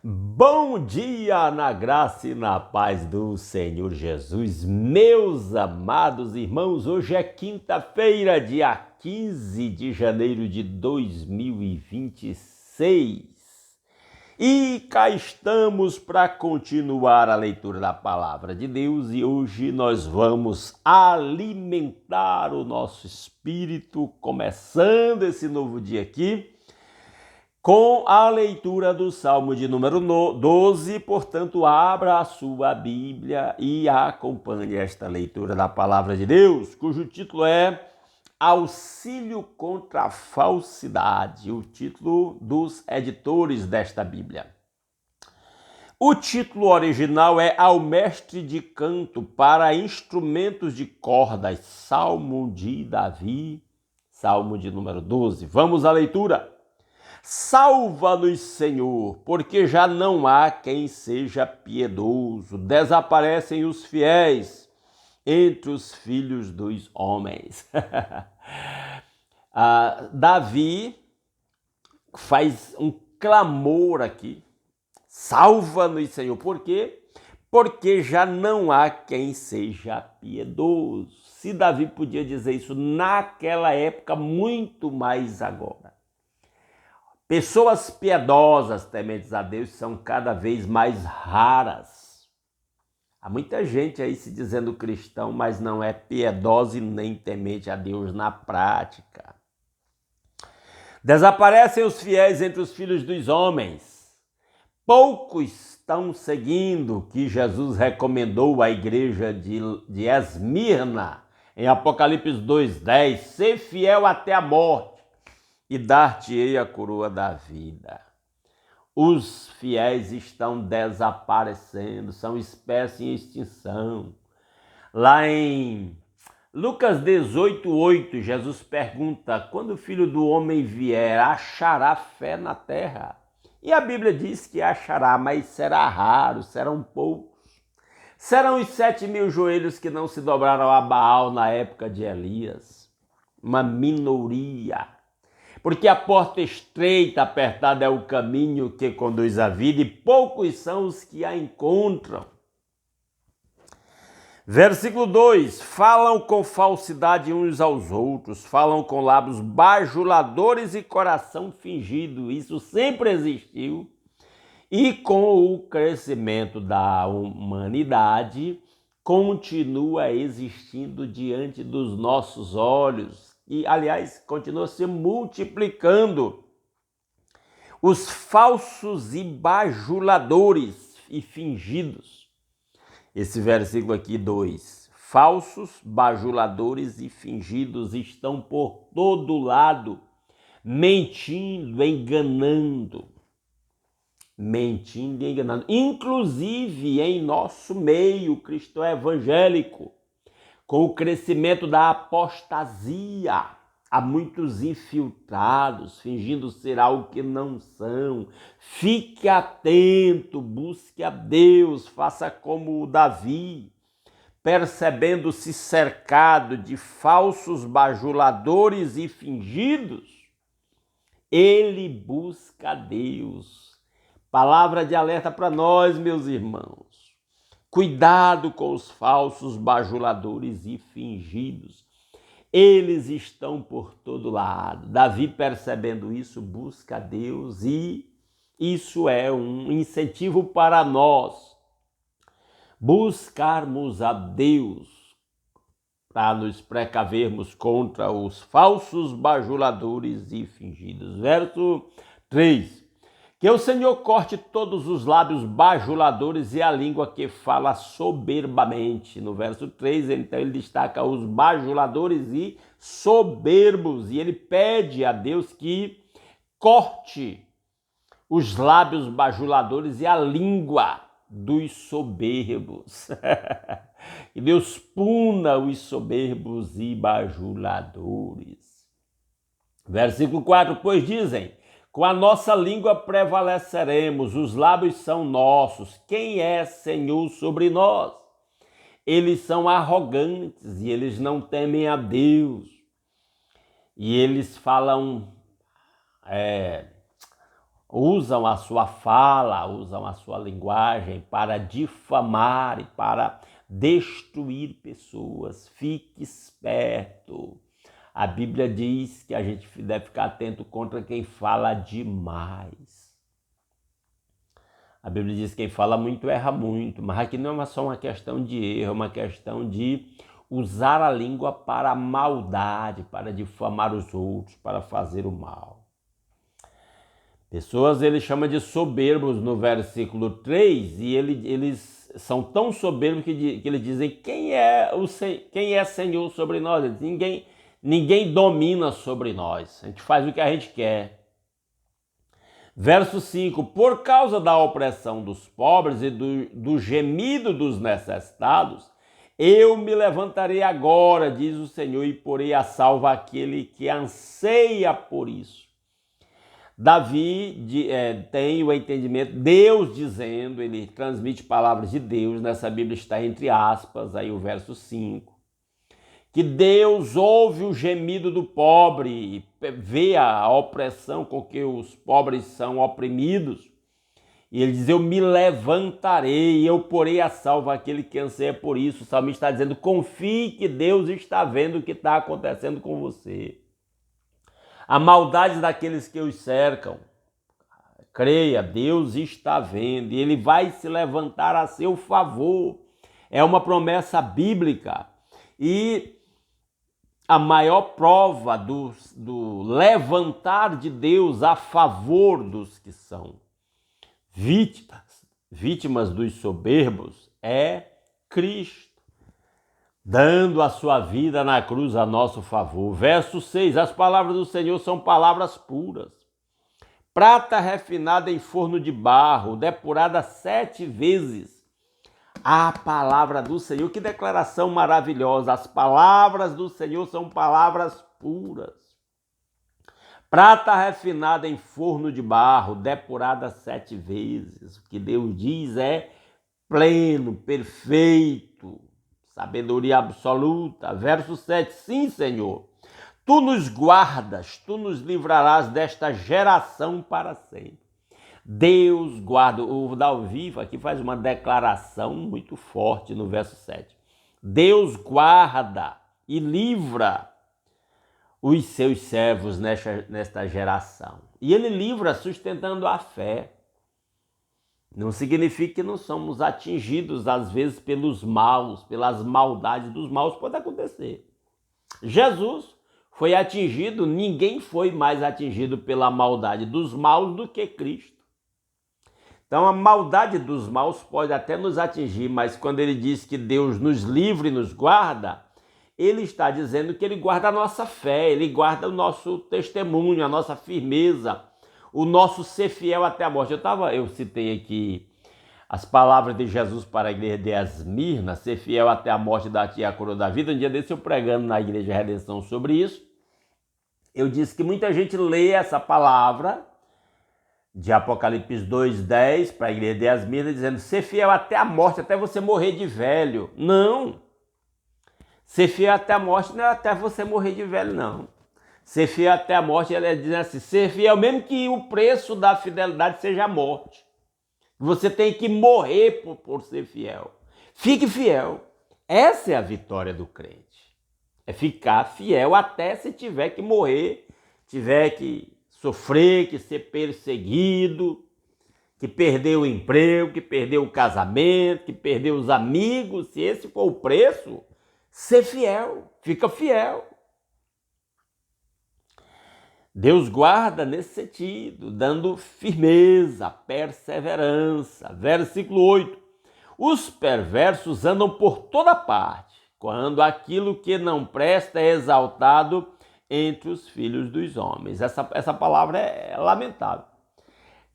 Bom dia na graça e na paz do Senhor Jesus, meus amados irmãos. Hoje é quinta-feira, dia 15 de janeiro de 2026 e cá estamos para continuar a leitura da palavra de Deus e hoje nós vamos alimentar o nosso espírito, começando esse novo dia aqui com a leitura do Salmo de número 12, portanto, abra a sua Bíblia e acompanhe esta leitura da Palavra de Deus, cujo título é Auxílio contra a Falsidade, o título dos editores desta Bíblia. O título original é Ao Mestre de Canto para Instrumentos de Cordas, Salmo de Davi, Salmo de número 12. Vamos à leitura. Salva-nos, Senhor, porque já não há quem seja piedoso. Desaparecem os fiéis entre os filhos dos homens. Davi faz um clamor aqui. Salva-nos, Senhor. Por quê? Porque já não há quem seja piedoso. Se Davi podia dizer isso naquela época, muito mais agora. Pessoas piedosas, tementes a Deus, são cada vez mais raras. Há muita gente aí se dizendo cristão, mas não é piedosa e nem temente a Deus na prática. Desaparecem os fiéis entre os filhos dos homens. Poucos estão seguindo o que Jesus recomendou à igreja de Esmirna, em Apocalipse 2:10, ser fiel até a morte e dar-te-ei a coroa da vida. Os fiéis estão desaparecendo, são espécie em extinção. Lá em Lucas 18:8, Jesus pergunta, quando o Filho do Homem vier, achará fé na terra? E a Bíblia diz que achará, mas será raro, serão poucos. Serão os 7.000 joelhos que não se dobraram a Baal na época de Elias. Uma minoria. Porque a porta estreita, apertada é o caminho que conduz à vida e poucos são os que a encontram. Versículo 2, falam com falsidade uns aos outros, falam com lábios bajuladores e coração fingido. Isso sempre existiu e com o crescimento da humanidade continua existindo diante dos nossos olhos. E, aliás, continua se multiplicando os falsos e bajuladores e fingidos. Esse versículo aqui, 2. Falsos, bajuladores e fingidos estão por todo lado, mentindo, enganando. Mentindo e enganando. Inclusive em nosso meio cristão evangélico. Com o crescimento da apostasia, há muitos infiltrados, fingindo ser algo que não são. Fique atento, busque a Deus, faça como o Davi, percebendo-se cercado de falsos bajuladores e fingidos, ele busca a Deus. Palavra de alerta para nós, meus irmãos. Cuidado com os falsos bajuladores e fingidos. Eles estão por todo lado. Davi, percebendo isso, busca a Deus e isso é um incentivo para nós buscarmos a Deus para nos precavermos contra os falsos bajuladores e fingidos. Verso 3. Que o Senhor corte todos os lábios bajuladores e a língua que fala soberbamente. No verso 3, então, ele destaca os bajuladores e soberbos. E ele pede a Deus que corte os lábios bajuladores e a língua dos soberbos. E Deus puna os soberbos e bajuladores. Versículo 4, pois dizem... Com a nossa língua prevaleceremos, os lábios são nossos. Quem é Senhor sobre nós? Eles são arrogantes e eles não temem a Deus. E eles falam usam a sua fala, usam a sua linguagem para difamar e para destruir pessoas. Fique esperto. A Bíblia diz que a gente deve ficar atento contra quem fala demais. A Bíblia diz que quem fala muito erra muito, mas aqui não é só uma questão de erro, é uma questão de usar a língua para a maldade, para difamar os outros, para fazer o mal. Pessoas ele chama de soberbos no versículo 3, e eles são tão soberbos que eles dizem: quem é Senhor sobre nós? Ninguém domina sobre nós, a gente faz o que a gente quer. Verso 5, por causa da opressão dos pobres e do gemido dos necessitados, eu me levantarei agora, diz o Senhor, e porei a salvo aquele que anseia por isso. Davi tem o entendimento, Deus dizendo, ele transmite palavras de Deus, nessa Bíblia está entre aspas, aí o verso 5, que Deus ouve o gemido do pobre, vê a opressão com que os pobres são oprimidos, e ele diz: eu me levantarei, eu porei a salvo aquele que anseia por isso. O salmista está dizendo: confie que Deus está vendo o que está acontecendo com você. A maldade daqueles que os cercam, creia, Deus está vendo e Ele vai se levantar a seu favor. É uma promessa bíblica. E a maior prova do levantar de Deus a favor dos que são vítimas dos soberbos é Cristo, dando a sua vida na cruz a nosso favor. Verso 6, as palavras do Senhor são palavras puras. Prata refinada em forno de barro, depurada 7 vezes. A palavra do Senhor, que declaração maravilhosa. As palavras do Senhor são palavras puras. Prata refinada em forno de barro, depurada 7 vezes. O que Deus diz é pleno, perfeito. Sabedoria absoluta. Verso 7, sim, Senhor, tu nos guardas, tu nos livrarás desta geração para sempre. Deus guarda. O Davi aqui faz uma declaração muito forte no verso 7. Deus guarda e livra os seus servos nesta geração. E ele livra sustentando a fé. Não significa que não somos atingidos, às vezes, pelos maus, pelas maldades dos maus, pode acontecer. Jesus foi atingido, ninguém foi mais atingido pela maldade dos maus do que Cristo. Então, a maldade dos maus pode até nos atingir, mas quando ele diz que Deus nos livra e nos guarda, ele está dizendo que ele guarda a nossa fé, ele guarda o nosso testemunho, a nossa firmeza, o nosso ser fiel até a morte. Eu citei aqui as palavras de Jesus para a igreja de Esmirna, ser fiel até a morte, dar-te a coroa da vida. Um dia desse eu pregando na igreja Redenção sobre isso, eu disse que muita gente lê essa palavra de Apocalipse 2:10 para a igreja de Esmirna, dizendo: ser fiel até a morte, até você morrer de velho. Não! Ser fiel até a morte não é até você morrer de velho, não. Ser fiel até a morte, ele diz assim: ser fiel mesmo que o preço da fidelidade seja a morte. Você tem que morrer por ser fiel. Fique fiel. Essa é a vitória do crente. É ficar fiel até se tiver que morrer, tiver que sofrer, que ser perseguido, que perder o emprego, que perder o casamento, que perder os amigos. Se esse for o preço, ser fiel. Fica fiel. Deus guarda nesse sentido, dando firmeza, perseverança. Versículo 8. Os perversos andam por toda parte, quando aquilo que não presta é exaltado entre os filhos dos homens. Essa palavra é lamentável.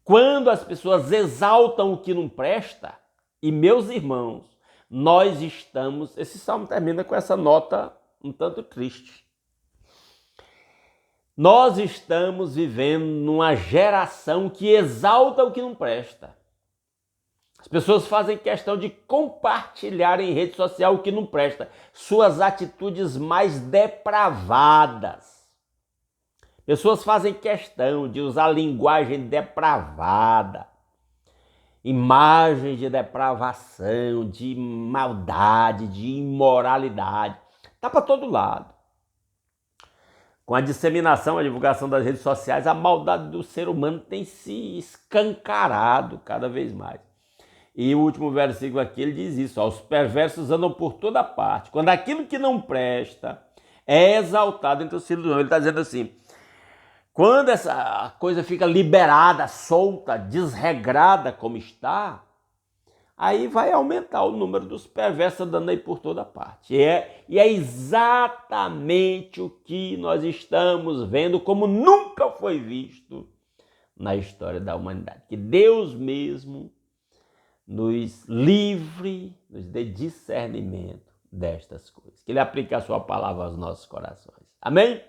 Quando as pessoas exaltam o que não presta, e meus irmãos, nós estamos... Esse salmo termina com essa nota um tanto triste. Nós estamos vivendo numa geração que exalta o que não presta. As pessoas fazem questão de compartilhar em rede social o que não presta, suas atitudes mais depravadas. Pessoas fazem questão de usar linguagem depravada, imagens de depravação, de maldade, de imoralidade. Está para todo lado. Com a disseminação, a divulgação das redes sociais, a maldade do ser humano tem se escancarado cada vez mais. E o último versículo aqui, ele diz isso: ó, os perversos andam por toda parte, quando aquilo que não presta é exaltado entre os filhos do homem. Ele está dizendo assim, quando essa coisa fica liberada, solta, desregrada como está, aí vai aumentar o número dos perversos andando aí por toda parte. E é exatamente o que nós estamos vendo, como nunca foi visto na história da humanidade. Que Deus mesmo nos livre, nos dê discernimento destas coisas. Que Ele aplique a sua palavra aos nossos corações. Amém?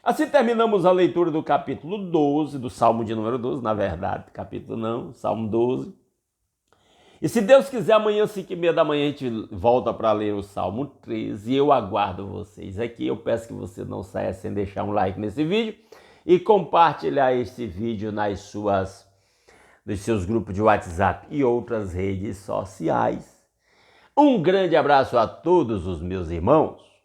Assim terminamos a leitura do capítulo 12, do Salmo de número 12, na verdade, capítulo não, Salmo 12. E se Deus quiser, amanhã, 5h30 da manhã, a gente volta para ler o Salmo 13 e eu aguardo vocês aqui. Eu peço que você não saia sem deixar um like nesse vídeo e compartilhar esse vídeo nos seus grupos de WhatsApp e outras redes sociais. Um grande abraço a todos os meus irmãos.